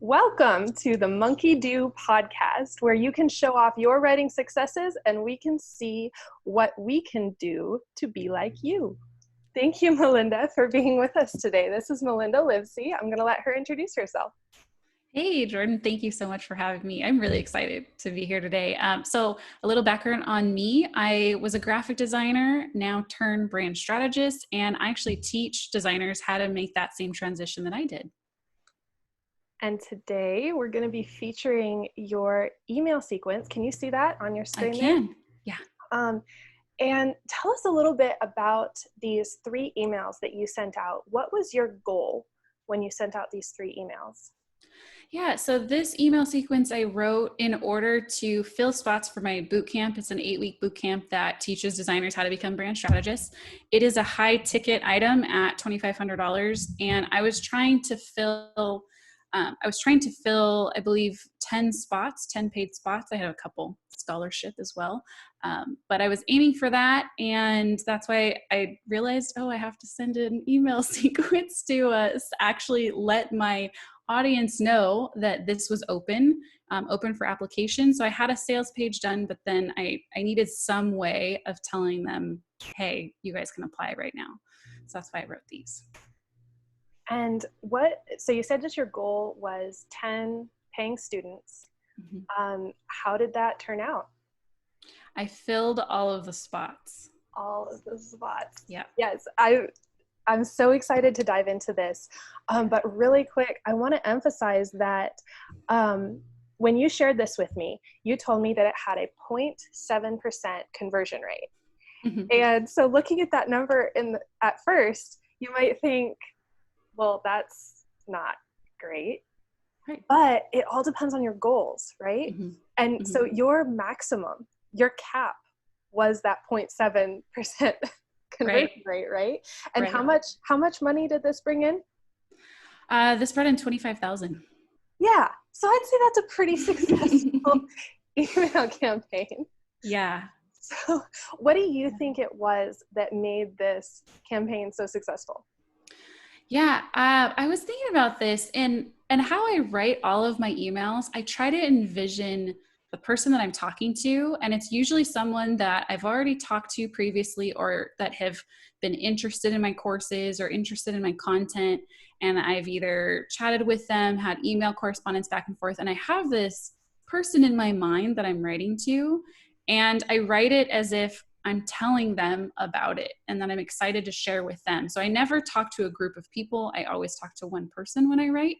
Welcome to the Monkey Do podcast, where you can show off your writing successes and we can see what we can do to be like you. Thank you, Melinda, for being with us today. This is Melinda Livsey. I'm going to let her introduce herself. Hey, Jordan, thank you so much for having me. I'm really excited to be here today. So a little background on me. I was a graphic designer, now turned brand strategist, and I actually teach designers how to make that same transition that I did. And today we're going to be featuring your email sequence. Can you see that on your screen? I can, there? Yeah. And tell us a little bit about these 3 emails that you sent out. What was your goal when you sent out these 3 emails? Yeah, so this email sequence I wrote in order to fill spots for my boot camp. It's an 8-week boot camp that teaches designers how to become brand strategists. It is a high ticket item at $2,500, and I was trying to fill, I believe, 10 spots, 10 paid spots. I had a couple scholarship as well, but I was aiming for that, and that's why I realized, I have to send an email sequence to actually let my audience know that this was open for application. So I had a sales page done, but then I needed some way of telling them, hey, you guys can apply right now. So that's why I wrote these. And so you said that your goal was 10 paying students. Mm-hmm. How did that turn out? I filled all of the spots. All of the spots. Yeah. Yes. I'm so excited to dive into this. But really quick, I want to emphasize that when you shared this with me, you told me that it had a 0.7% conversion rate. Mm-hmm. And so looking at that number at first, you might think, well, that's not great. Right. But it all depends on your goals, right? Mm-hmm. And mm-hmm. So your maximum, your cap was that 0.7% conversion rate, right? And right. How much money did this bring in? This brought in $25,000. Yeah. So I'd say that's a pretty successful email campaign. Yeah. So what do you think it was that made this campaign so successful? Yeah, I was thinking about this and how I write all of my emails. I try to envision the person that I'm talking to, and it's usually someone that I've already talked to previously or that have been interested in my courses or interested in my content. And I've either chatted with them, had email correspondence back and forth, and I have this person in my mind that I'm writing to, and I write it as if I'm telling them about it and that I'm excited to share with them. So I never talk to a group of people. I always talk to one person when I write.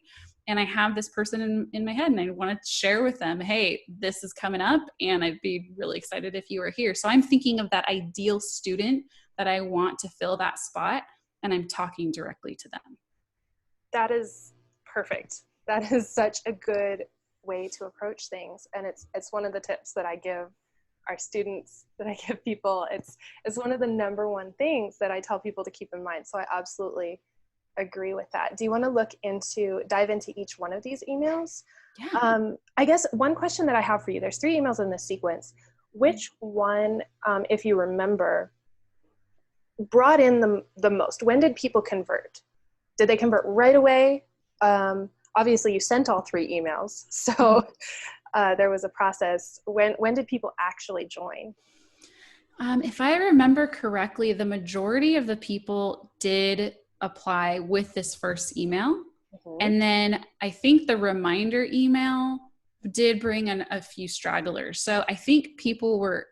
And I have this person in my head and I want to share with them, hey, this is coming up and I'd be really excited if you were here. So I'm thinking of that ideal student that I want to fill that spot, and I'm talking directly to them. That is perfect. That is such a good way to approach things. And it's one of the tips that I give our students, that I give people. It's one of the number one things that I tell people to keep in mind. So I absolutely agree with that. Do you want to dive into each one of these emails? Yeah. I guess one question that I have for you, there's 3 emails in this sequence. Which one, if you remember, brought in the most? When did people convert? Did they convert right away? Obviously you sent all 3 emails. So there was a process. When did people actually join? If I remember correctly, the majority of the people did apply with this first email. Mm-hmm. And then I think the reminder email did bring in a few stragglers. So I think people were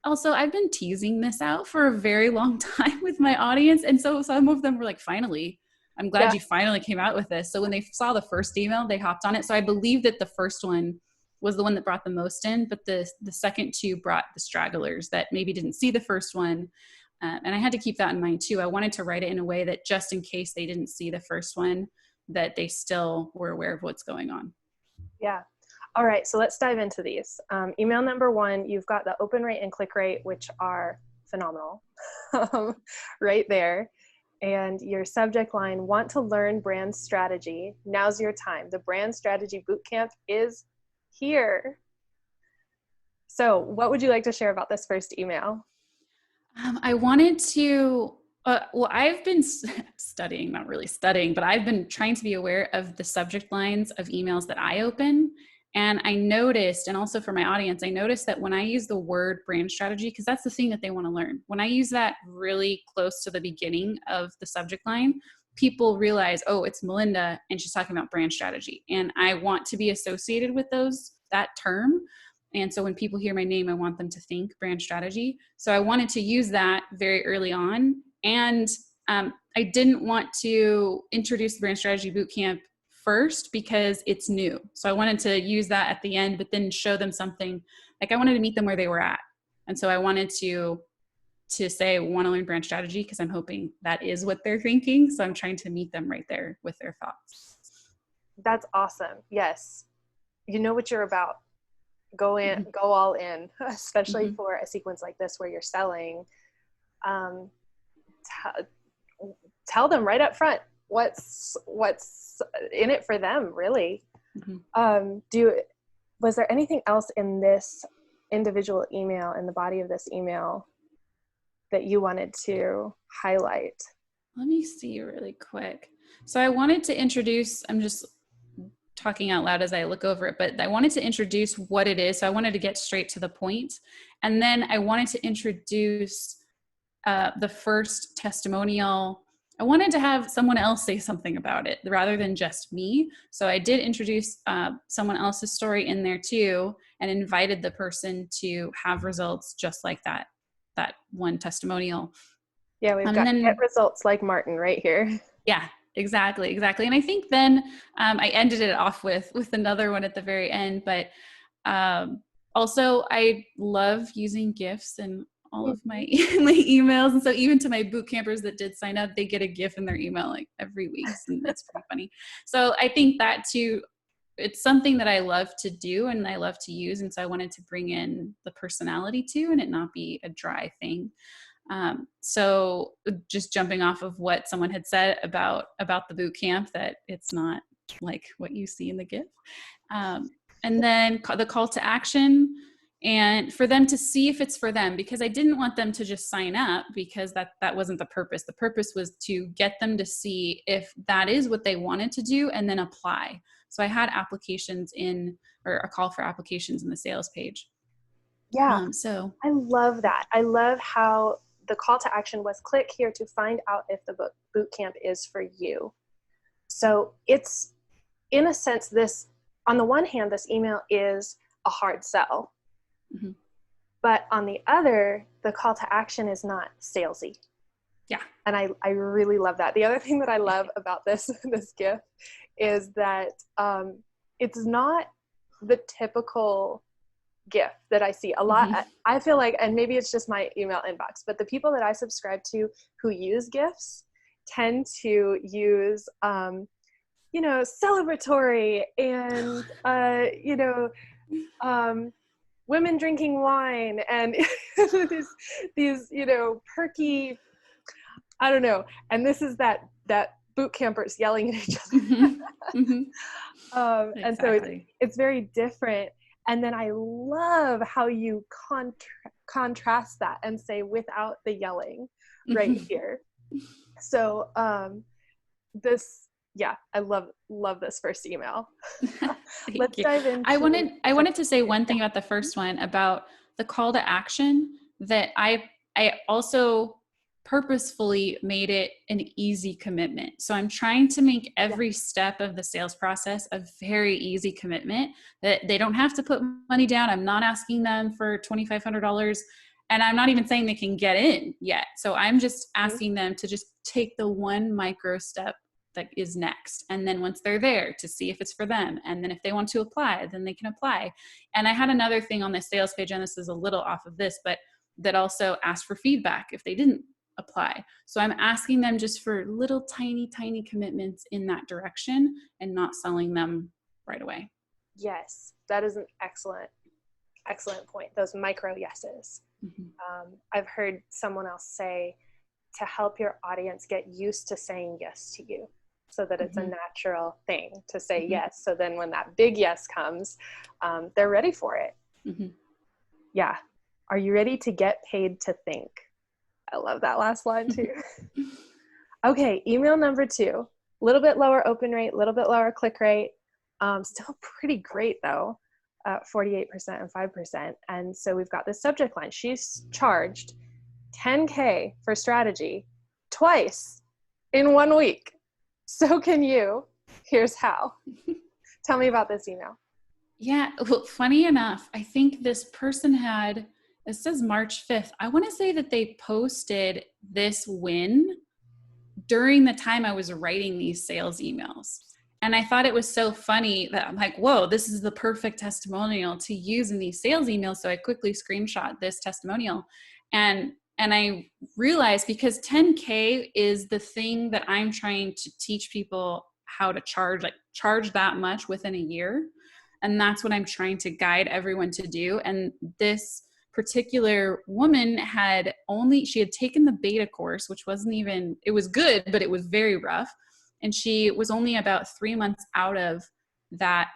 also, I've been teasing this out for a very long time with my audience. And so some of them were like, finally, I'm glad you finally came out with this. So when they saw the first email, they hopped on it. So I believe that the first one was the one that brought the most in, but the second 2 brought the stragglers that maybe didn't see the first one. And I had to keep that in mind too. I wanted to write it in a way that just in case they didn't see the first one, that they still were aware of what's going on. Yeah. All right. So let's dive into these. Email number 1, you've got the open rate and click rate, which are phenomenal right there. And your subject line, want to learn brand strategy. Now's your time. The brand strategy bootcamp is here. So what would you like to share about this first email? I wanted to Well, I've been studying, not really studying, but I've been trying to be aware of the subject lines of emails that I open. And I noticed, and also for my audience, I noticed that when I use the word brand strategy, because that's the thing that they want to learn, when I use that really close to the beginning of the subject line, people realize, oh, it's Melinda and she's talking about brand strategy. And I want to be associated with that term. And so when people hear my name, I want them to think brand strategy. So I wanted to use that very early on. And I didn't want to introduce the brand strategy bootcamp first because it's new. So I wanted to use that at the end, but then show them something. Like I wanted to meet them where they were at. And so I wanted to say, want to learn brand strategy because I'm hoping that is what they're thinking. So I'm trying to meet them right there with their thoughts. That's awesome. Yes. You know what you're about. Go in, go all in, especially for a sequence like this where you're selling. Tell them right up front what's in it for them, really. Was there anything else in this individual email, in the body of this email, that you wanted to highlight? Let me see really quick. So I wanted to introduce, I'm just talking out loud as I look over it, but I wanted to introduce what it is. So I wanted to get straight to the point. And then I wanted to introduce the first testimonial. I wanted to have someone else say something about it rather than just me. So I did introduce someone else's story in there too, and invited the person to have results just like that one testimonial. Yeah, we've got get results like Martin right here. Yeah, exactly. And I think then I ended it off with another one at the very end. But also, I love using GIFs in all of my emails, and so even to my boot campers that did sign up, they get a GIF in their email like every week, and it's pretty funny. So I think that too, it's something that I love to do and I love to use, and so I wanted to bring in the personality too, and it not be a dry thing. So just jumping off of what someone had said about the boot camp, that it's not like what you see in the GIF. And then the call to action, and for them to see if it's for them, because I didn't want them to just sign up, because that wasn't the purpose. The purpose was to get them to see if that is what they wanted to do and then apply. So I had applications or a call for applications in the sales page. Yeah. So I love that. I love how the call to action was click here to find out if the boot camp is for you. So it's, in a sense, this, on the one hand, this email is a hard sell. But on the other, the call to action is not salesy. Yeah. And I really love that. The other thing that I love about this GIF is that it's not the typical GIF that I see a lot. I feel like, and maybe it's just my email inbox, but the people that I subscribe to who use GIFs tend to use, celebratory and, women drinking wine and these, perky, I don't know. And this is that boot campers yelling at each other. And so it's very different. And then I love how you contrast that and say without the yelling right here. So I love this first email. Let's dive into. I wanted to say one thing about the first one, about the call to action, that I also purposefully made it an easy commitment. So I'm trying to make every step of the sales process a very easy commitment, that they don't have to put money down. I'm not asking them for $2,500, and I'm not even saying they can get in yet. So I'm just asking them to just take the one micro step that is next. And then once they're there, to see if it's for them. And then if they want to apply, then they can apply. And I had another thing on the sales page, and this is a little off of this, but that also asked for feedback if they didn't apply. So I'm asking them just for little tiny commitments in that direction, and not selling them right away. Yes, that is an excellent point. Those micro yeses. I've heard someone else say, to help your audience get used to saying yes to you, so that it's a natural thing to say yes. So then when that big yes comes, they're ready for it. Yeah. Are you ready to get paid to think? I love that last line too. Okay, email number 2, a little bit lower open rate, a little bit lower click rate. Still pretty great though, 48% and 5%. And so we've got this subject line. She's charged $10K for strategy twice in 1 week. So can you. Here's how. Tell me about this email. Yeah. Well, funny enough, I think this person had, it says March 5th. I want to say that they posted this win during the time I was writing these sales emails. And I thought it was so funny that I'm like, whoa, this is the perfect testimonial to use in these sales emails. So I quickly screenshot this testimonial. And I realized, because 10K is the thing that I'm trying to teach people how to charge, like charge that much within a year. And that's what I'm trying to guide everyone to do. And this particular woman she had taken the beta course, which wasn't even, it was good, but it was very rough. And she was only about 3 months out of that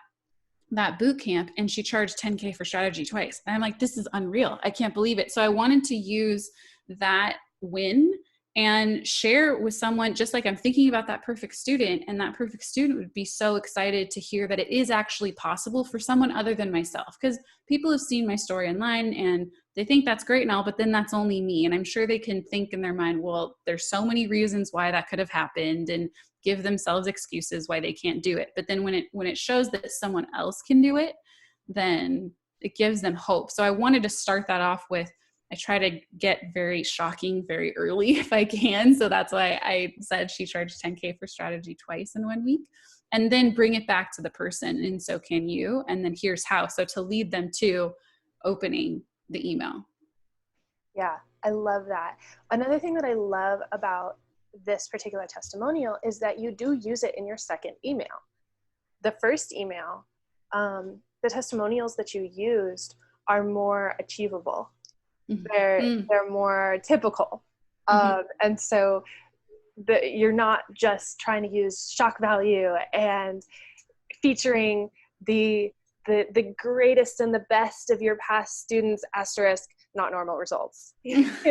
boot camp, and she charged 10K for strategy twice. And I'm like, this is unreal. I can't believe it. So I wanted to use that win and share with someone, just like I'm thinking about that perfect student, and that perfect student would be so excited to hear that it is actually possible for someone other than myself. Because people have seen my story online and they think that's great and all, but then that's only me. And I'm sure they can think in their mind, well, there's so many reasons why that could have happened, and give themselves excuses why they can't do it. But then when it shows that someone else can do it, then it gives them hope. So I wanted to start that off with, I try to get very shocking very early if I can. So that's why I said she charged 10K for strategy twice in 1 week, and then bring it back to the person. And so can you, and then here's how. So to lead them to opening the email. Yeah, I love that. Another thing that I love about this particular testimonial is that you do use it in your second email. The first email, the testimonials that you used are more achievable. They're more typical. And so you're not just trying to use shock value and featuring the greatest and the best of your past students, asterisk, not normal results. If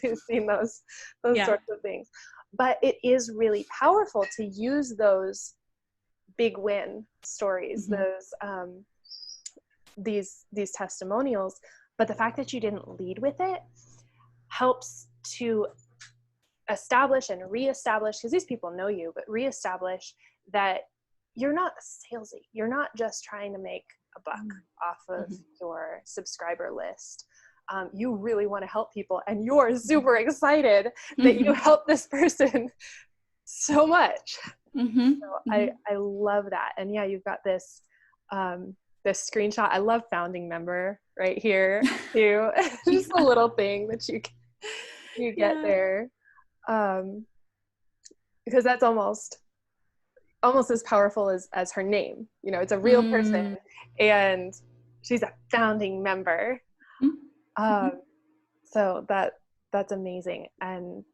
you've seen those sorts of things. But it is really powerful to use those big win stories, these testimonials. But the fact that you didn't lead with it helps to establish and reestablish, because these people know you, but reestablish that you're not salesy. You're not just trying to make a buck off of your subscriber list. You really want to help people, and you're super excited that you help this person so much. I love that. And yeah, you've got this this screenshot. I love founding member right here too. Just a little thing that you get there, because that's almost as powerful as her name. You know, it's a real person, and she's a founding member. So that's amazing. And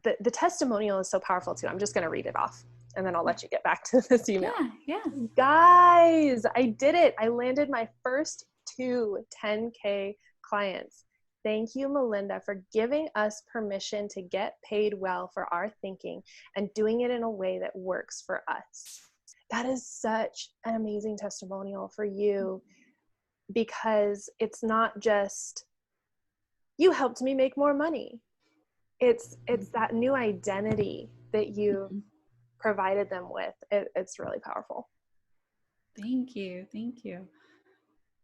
the testimonial is so powerful too. I'm just going to read it off, and then I'll let you get back to this email. Yeah. Guys, I did it. I landed my first 2 10K clients. Thank you, Melinda, for giving us permission to get paid well for our thinking and doing it in a way that works for us. That is such an amazing testimonial for you, because it's not just, you helped me make more money. It's that new identity that you provided them with. It's really powerful. Thank you.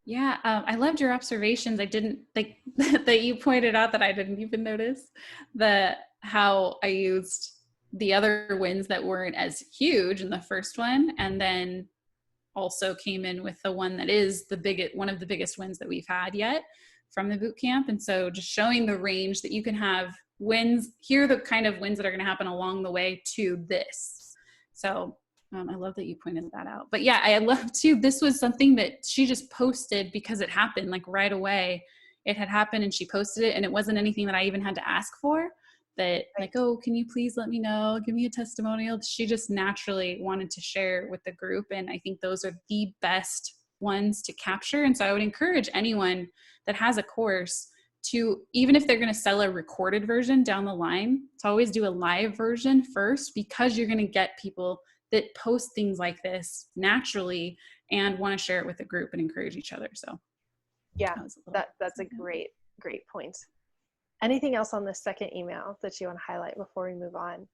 Yeah, I loved your observations. I didn't think that you pointed out that I didn't even notice how I used the other wins that weren't as huge in the first one, and then also came in with the one that is one of the biggest wins that we've had yet from the boot camp. And so just showing the range that you can have wins, here are the kind of wins that are going to happen along the way to this. So I love that you pointed that out. But yeah, I love too, this was something that she just posted because it happened like right away. It had happened and she posted it, and it wasn't anything that I even had to ask for. That like, oh, can you please let me know, give me a testimonial. She just naturally wanted to share with the group. And I think those are the best ones to capture. And so I would encourage anyone that has a course to, even if they're going to sell a recorded version down the line, to always do a live version first, because you're going to get people that post things like this naturally and want to share it with the group and encourage each other. So yeah, that's a great point. Anything else on this second email that you want to highlight before we move on?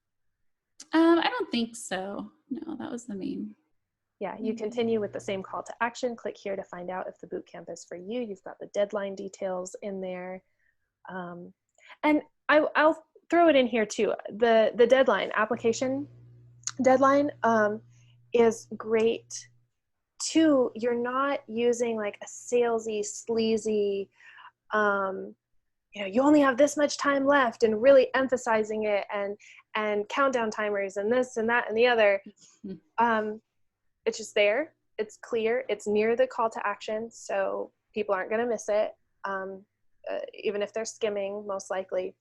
I don't think so. No, that was the main. Yeah, you continue with the same call to action. Click here to find out if the bootcamp is for you. You've got the deadline details in there. And I'll throw it in here too. The deadline, application deadline, is great too. You're not using like a salesy, sleazy, you only have this much time left, and really emphasizing it, and countdown timers and this and that and the other. It's just there. It's clear. It's near the call to action, so people aren't going to miss it, even if they're skimming, most likely.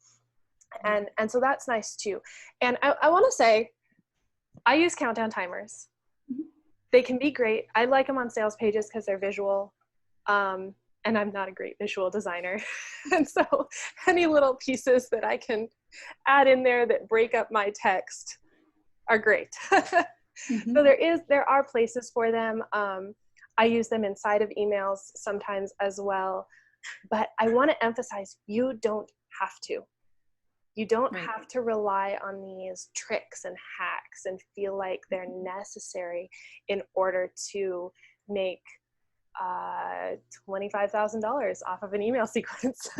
And so that's nice too. And I want to say, I use countdown timers. They can be great. I like them on sales pages because they're visual. And I'm not a great visual designer. And so any little pieces that I can add in there that break up my text are great. So there are places for them. I use them inside of emails sometimes as well. But I want to emphasize, you don't have to. You don't have to rely on these tricks and hacks and feel like they're necessary in order to make $25,000 off of an email sequence.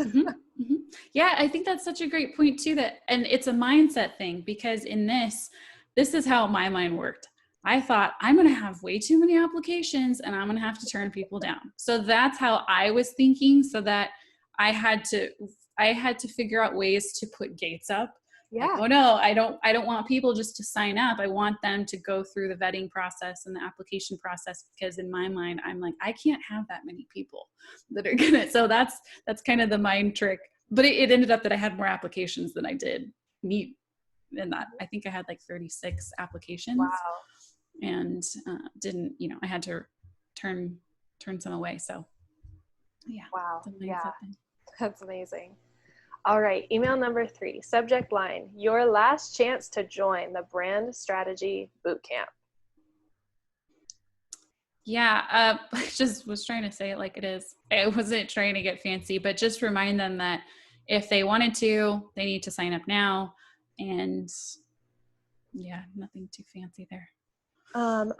Yeah, I think that's such a great point too, and it's a mindset thing, because in this is how my mind worked. I thought, I'm going to have way too many applications and I'm going to have to turn people down. So that's how I was thinking, so that I had to figure out ways to put gates up. Yeah. Like, oh no, I don't want people just to sign up. I want them to go through the vetting process and the application process, because in my mind, I'm like, I can't have that many people that are gonna. So that's kind of the mind trick. But it ended up that I had more applications than I did meet. And that, I think I had like 36 applications. Wow. And didn't, I had to turn some away. So yeah. Wow. Yeah. That's amazing. All right. Email number 3, subject line, your last chance to join the Brand Strategy Bootcamp. Yeah. I just was trying to say it like it is. I wasn't trying to get fancy, but just remind them that if they wanted to, they need to sign up now. And yeah, nothing too fancy there.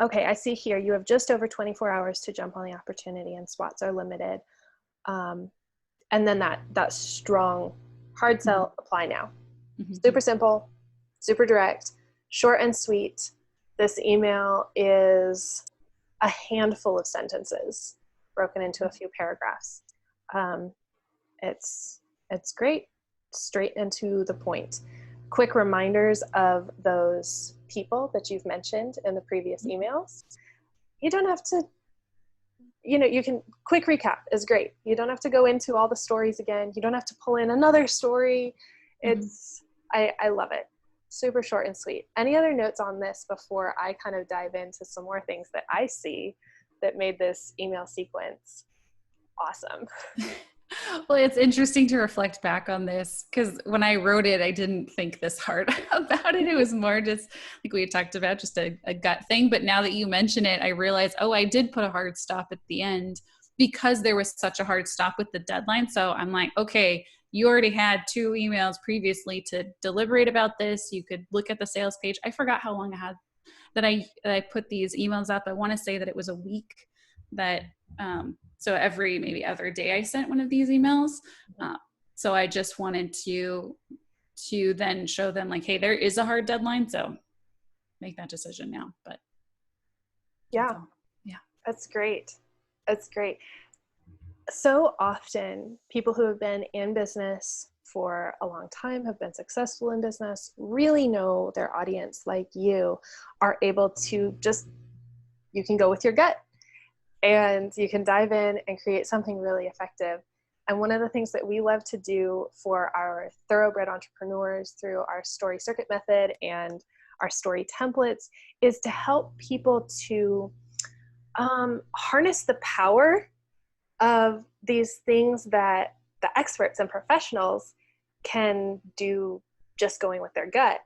Okay, I see here you have just over 24 hours to jump on the opportunity, and spots are limited. And then that strong hard sell, apply now. Super simple, super direct, short and sweet. This email is a handful of sentences broken into a few paragraphs. It's great, straight and to the point. Quick reminders of those people that you've mentioned in the previous emails. You don't have to, you can, quick recap is great. You don't have to go into all the stories again. You don't have to pull in another story. I love it. Super short and sweet. Any other notes on this before I kind of dive into some more things that I see that made this email sequence awesome? Well, it's interesting to reflect back on this, because when I wrote it, I didn't think this hard about it. It was more just like we had talked about, just a gut thing. But now that you mention it, I realized, I did put a hard stop at the end because there was such a hard stop with the deadline. So I'm like, okay, you already had 2 emails previously to deliberate about this. You could look at the sales page. I forgot how long I had that I put these emails up. I want to say that it was a week that, so every other day I sent one of these emails. So I just wanted to then show them like, hey, there is a hard deadline. So make that decision now. But yeah, that's great. That's great. So often people who have been in business for a long time, have been successful in business, really know their audience, like you are able to you can go with your gut. And you can dive in and create something really effective. And one of the things that we love to do for our thoroughbred entrepreneurs through our story circuit method and our story templates is to help people to harness the power of these things that the experts and professionals can do just going with their gut,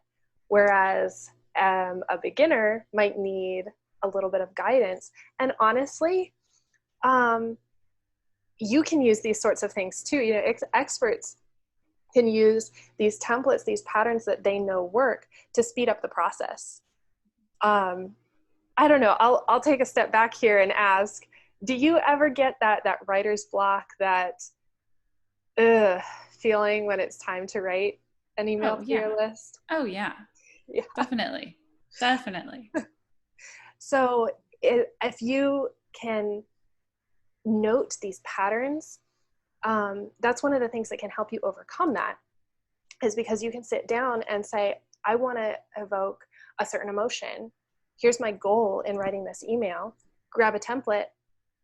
whereas a beginner might need a little bit of guidance. And honestly, you can use these sorts of things too. You know, experts can use these templates, these patterns that they know work to speed up the process. I don't know. I'll take a step back here and ask, do you ever get that writer's block, that feeling when it's time to write an email to your list? Oh yeah. Yeah. Definitely. So if you can note these patterns, that's one of the things that can help you overcome that, is because you can sit down and say, I want to evoke a certain emotion. Here's my goal in writing this email. Grab a template,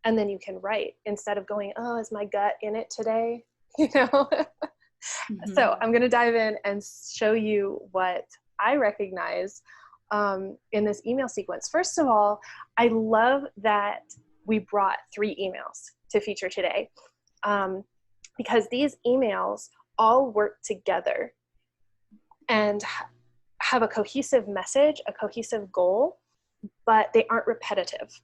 and then you can write, instead of going, oh, is my gut in it today? You know? Mm-hmm. So I'm going to dive in and show you what I recognize in this email sequence. First of all, I love that we brought 3 emails to feature today, because these emails all work together and have a cohesive message, a cohesive goal, but they aren't repetitive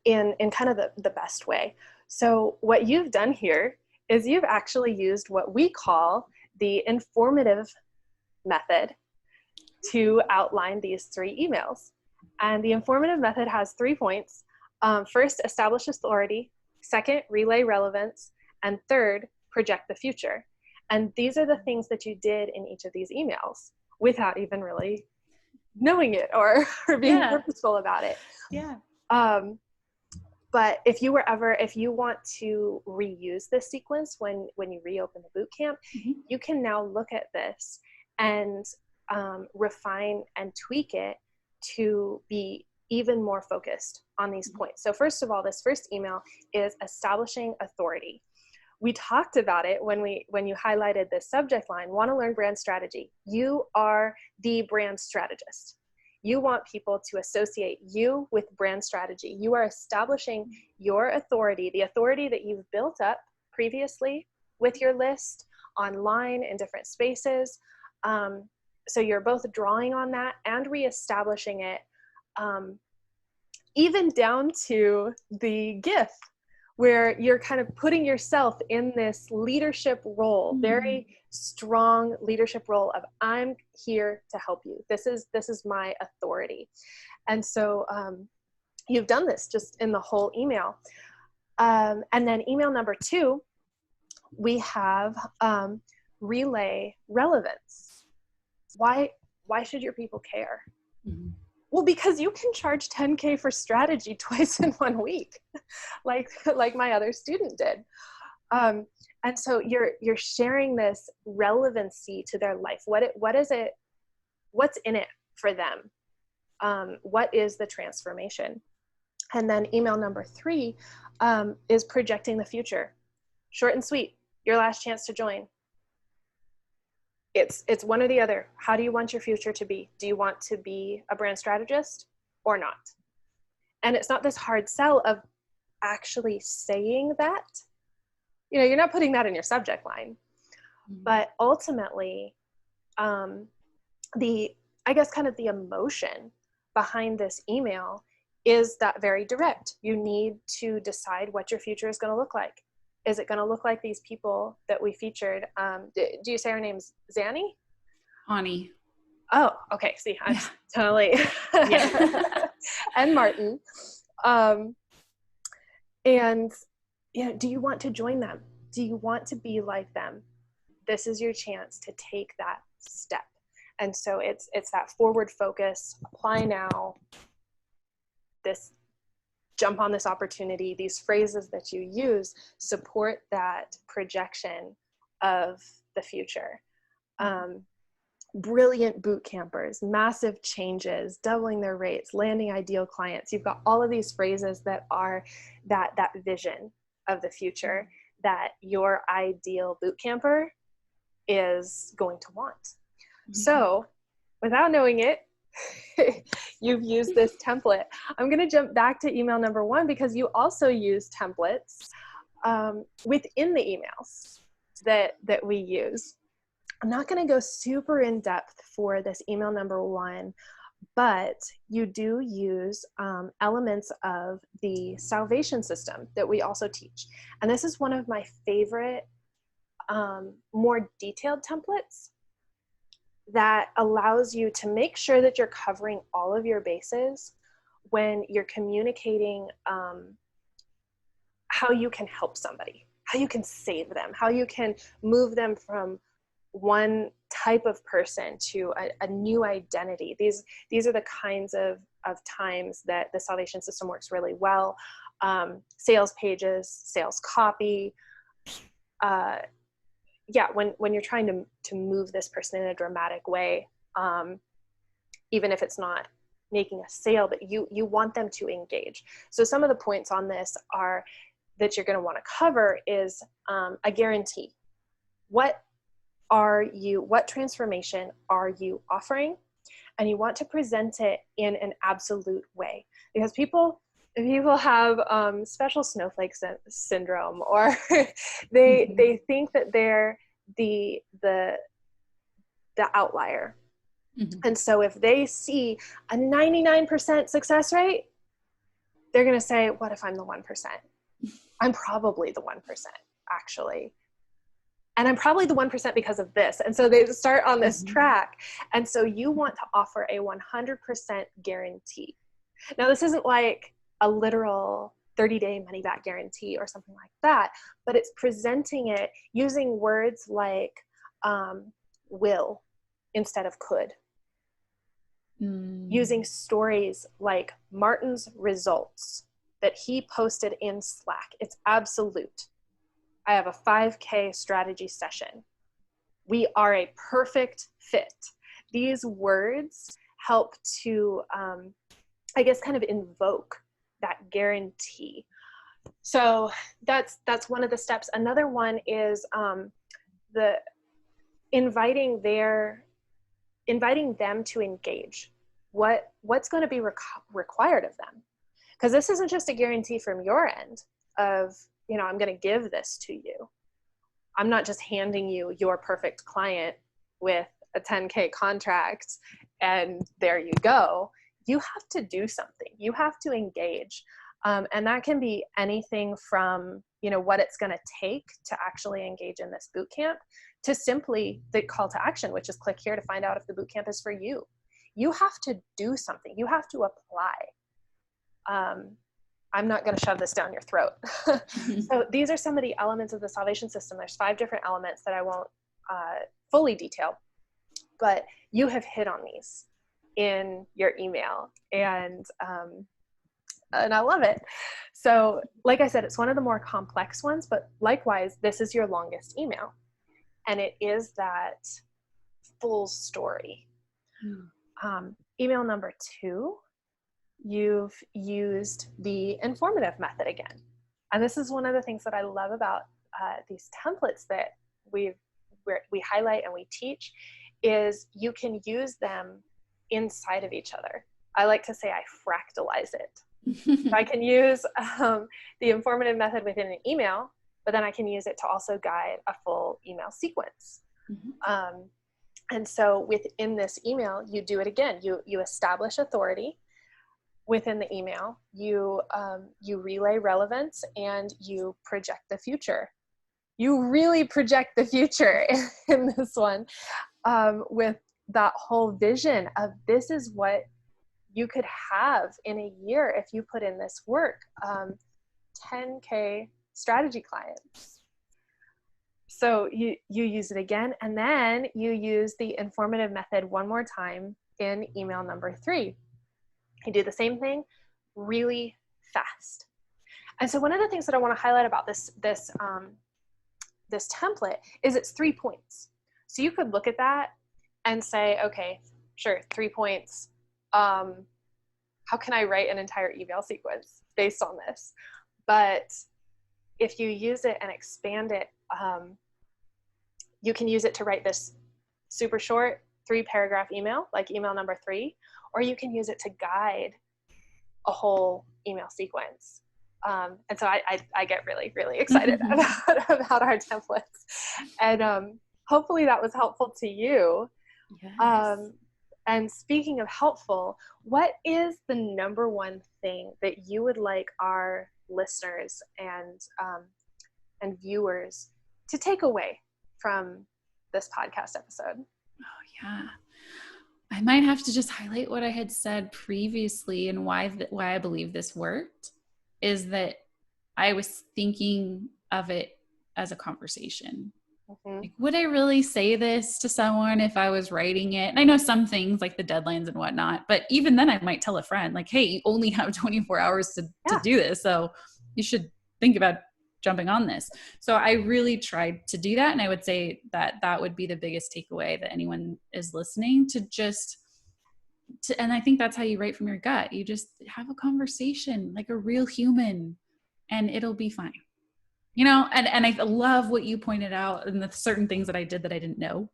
in kind of the best way. So what you've done here is you've actually used what we call the informative method to outline these 3 emails. And the informative method has 3 points. First, establish authority. Second, relay relevance. And third, project the future. And these are the things that you did in each of these emails without even really knowing it or being purposeful about it. Yeah. But if you want to reuse this sequence when you reopen the boot camp, you can now look at this and refine and tweak it to be even more focused on these points. So first of all, this first email is establishing authority. We talked about it when you highlighted this subject line, want to learn brand strategy. You are the brand strategist. You want people to associate you with brand strategy. You are establishing your authority, the authority that you've built up previously with your list, online, in different spaces. So you're both drawing on that and reestablishing it, even down to the gift, where you're kind of putting yourself in this leadership role, very strong leadership role of, I'm here to help you. This is my authority. And so you've done this just in the whole email. And then email number 2, we have relay relevance. Why should your people care? Well, because you can charge $10K for strategy twice in 1 week, like my other student did. And so you're sharing this relevancy to their life. What's in it for them? What is the transformation? And then email number 3 is projecting the future. Short and sweet, your last chance to join. It's one or the other. How do you want your future to be? Do you want to be a brand strategist or not? And it's not this hard sell of actually saying that. You know, you're not putting that in your subject line. But ultimately, the emotion behind this email is that very direct. You need to decide what your future is going to look like. Is it going to look like these people that we featured? Do you say her name's Zanny? Ani. Oh, okay. See, I'm totally. And Martin. And do you want to join them? Do you want to be like them? This is your chance to take that step. And so it's that forward focus, apply now, this jump on this opportunity. These phrases that you use support that projection of the future. Brilliant boot campers, massive changes, doubling their rates, landing ideal clients. You've got all of these phrases that are that vision of the future that your ideal boot camper is going to want. So without knowing it, you've used this template. I'm going to jump back to email number 1 because you also use templates within the emails. that we use. I'm not going to go super in depth for this email number 1, but you do use elements of the salvation system that we also teach. And this is one of my favorite, more detailed templates that allows you to make sure that you're covering all of your bases when you're communicating how you can help somebody, how you can save them, how you can move them from one type of person to a new identity. These are the kinds of times that the salvation system works really well. Sales pages, sales copy. When you're trying to move this person in a dramatic way, even if it's not making a sale, but you want them to engage. So some of the points on this are that you're going to want to cover is a guarantee. What transformation are you offering? And you want to present it in an absolute way, because people have special snowflake syndrome, or they think that they're the outlier. Mm-hmm. And so if they see a 99% success rate, they're going to say, what if I'm the 1%? I'm probably the 1%, actually. And I'm probably the 1% because of this. And so they start on this track. And so you want to offer a 100% guarantee. Now, this isn't like a literal 30-day money-back guarantee or something like that, but it's presenting it using words like will instead of could. Using stories like Martin's results that he posted in Slack. It's absolute. I have a 5K strategy session. We are a perfect fit. These words help to, kind of invoke that guarantee. So that's one of the steps. Another one is the inviting them to engage. What's going to be required of them? Because this isn't just a guarantee from your end of, I'm going to give this to you. I'm not just handing you your perfect client with a 10K contract and there you go. You have to do something. You have to engage. And that can be anything from, what it's going to take to actually engage in this boot camp to simply the call to action, which is click here to find out if the boot camp is for you. You have to do something. You have to apply. I'm not going to shove this down your throat. So these are some of the elements of the salvation system. There's 5 different elements that I won't fully detail, but you have hit on these in your email, and I love it. So like I said, it's one of the more complex ones, but likewise, this is your longest email, and it is that full story. Email number 2, you've used the informative method again. And this is one of the things that I love about these templates that we highlight and we teach, is you can use them inside of each other. I like to say I fractalize it. So I can use the informative method within an email, but then I can use it to also guide a full email sequence. And so within this email, you do it again. You establish authority within the email. You relay relevance, and you project the future. You really project the future in this one, with that whole vision of this is what you could have in a year if you put in this work. 10K strategy clients. So you use it again, and then you use the informative method one more time in email number 3. You do the same thing really fast. And so one of the things that I want to highlight about this template is it's 3 points. So you could look at that and say, okay, sure, 3 points. How can I write an entire email sequence based on this? But if you use it and expand it, you can use it to write this super short 3-paragraph email, like email number 3, or you can use it to guide a whole email sequence. And so I get really, really excited about our templates. And hopefully that was helpful to you. Yes. And speaking of helpful, what is the number one thing that you would like our listeners and viewers to take away from this podcast episode? Oh, yeah. I might have to just highlight what I had said previously and why I believe this worked is that I was thinking of it as a conversation. Mm-hmm. Like, would I really say this to someone if I was writing it? And I know some things like the deadlines and whatnot, but even then I might tell a friend like, hey, you only have 24 hours to do this. So you should think about jumping on this. So I really tried to do that. And I would say that that would be the biggest takeaway that anyone is listening and I think that's how you write from your gut. You just have a conversation like a real human and it'll be fine. And I love what you pointed out and the certain things that I did that I didn't know,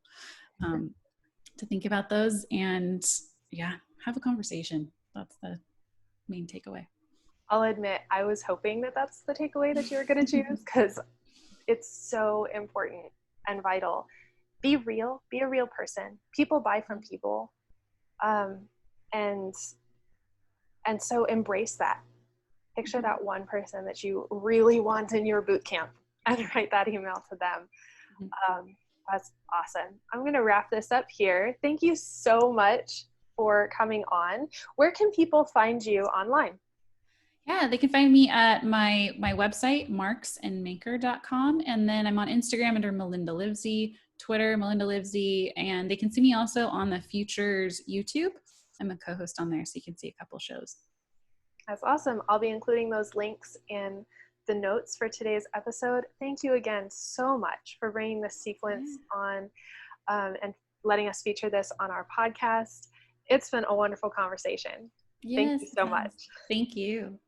to think about those and have a conversation. That's the main takeaway. I'll admit, I was hoping that that's the takeaway that you were going to choose because it's so important and vital. Be real, be a real person. People buy from people. And so embrace that. Picture that one person that you really want in your boot camp and write that email to them. That's awesome. I'm going to wrap this up here. Thank you so much for coming on. Where can people find you online? Yeah, they can find me at my website, marksandmaker.com. And then I'm on Instagram under Melinda Livsey, Twitter, Melinda Livsey. And they can see me also on the Futures YouTube. I'm a co-host on there, so you can see a couple shows. That's awesome. I'll be including those links in the notes for today's episode. Thank you again so much for bringing this sequence on and letting us feature this on our podcast. It's been a wonderful conversation. Thank you so much. Thank you.